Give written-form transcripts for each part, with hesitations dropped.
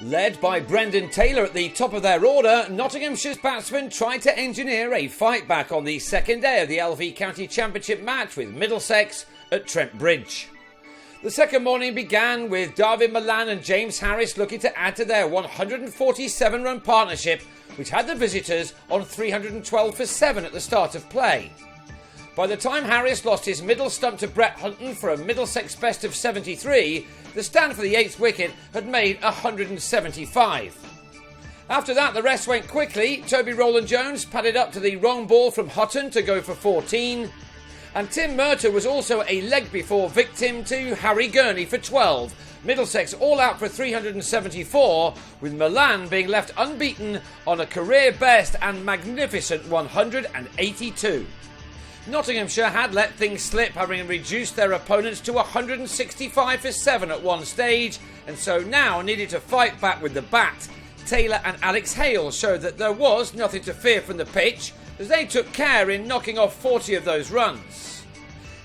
Led by Brendan Taylor at the top of their order, Nottinghamshire's batsmen tried to engineer a fight back on the second day of the LV County Championship match with Middlesex at Trent Bridge. The second morning began with David Milan and James Harris looking to add to their 147-run partnership, which had the visitors on 312 for 7 at the start of play. By the time Harris lost his middle stump to Brett Hunton for a Middlesex best of 73, the stand for the 8th wicket had made 175. After that, the rest went quickly. Toby Rowland-Jones padded up to the wrong ball from Hutton to go for 14. And Tim Murtagh was also a leg before victim to Harry Gurney for 12. Middlesex all out for 374, with Milan being left unbeaten on a career best and magnificent 182. Nottinghamshire had let things slip, having reduced their opponents to 165 for 7 at one stage, and so now needed to fight back with the bat. Taylor and Alex Hale showed that there was nothing to fear from the pitch, as they took care in knocking off 40 of those runs.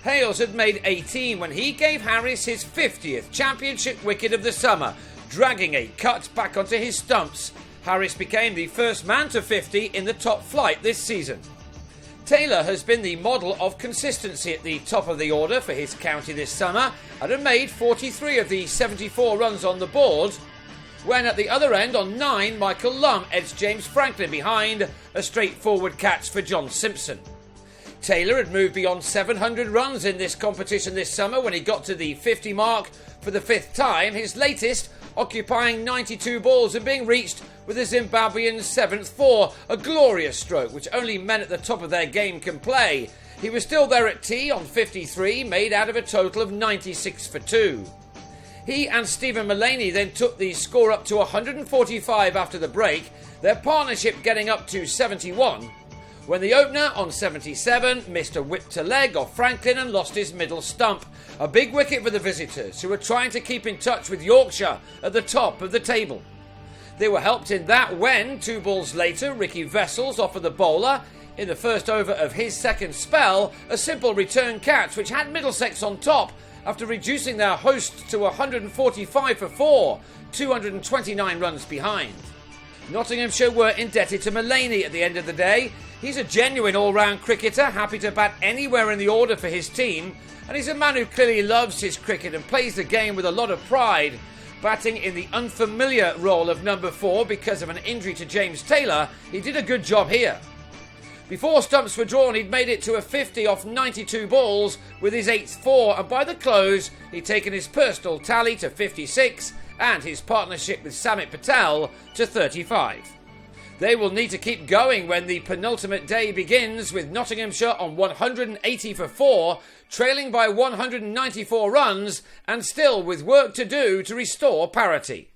Hales had made 18 when he gave Harris his 50th championship wicket of the summer, dragging a cut back onto his stumps. Harris became the first man to 50 in the top flight this season. Taylor has been the model of consistency at the top of the order for his county this summer and had made 43 of the 74 runs on the board, when at the other end on 9, Michael Lum edged James Franklin behind, a straightforward catch for John Simpson. Taylor had moved beyond 700 runs in this competition this summer when he got to the 50 mark for the 5th time, his latest occupying 92 balls and being reached with the Zimbabwean's 7th for a glorious stroke which only men at the top of their game can play. He was still there at tea on 53, made out of a total of 96 for 2. He and Stephen Mullaney then took the score up to 145 after the break, their partnership getting up to 71, when the opener on 77 missed a whip to leg off Franklin and lost his middle stump. A big wicket for the visitors, who were trying to keep in touch with Yorkshire at the top of the table. They were helped in that when, 2 balls later, Ricky Vessels offered the bowler, in the first over of his second spell, a simple return catch which had Middlesex on top after reducing their hosts to 145 for 4, 229 runs behind. Nottinghamshire were indebted to Mullaney at the end of the day. He's a genuine all-round cricketer, happy to bat anywhere in the order for his team, and he's a man who clearly loves his cricket and plays the game with a lot of pride. Batting in the unfamiliar role of number 4 because of an injury to James Taylor, he did a good job here. Before stumps were drawn, he'd made it to a 50 off 92 balls with his 8th 4, and by the close, he'd taken his personal tally to 56 and his partnership with Samit Patel to 35. They will need to keep going when the penultimate day begins, with Nottinghamshire on 180 for 4, trailing by 194 runs, and still with work to do to restore parity.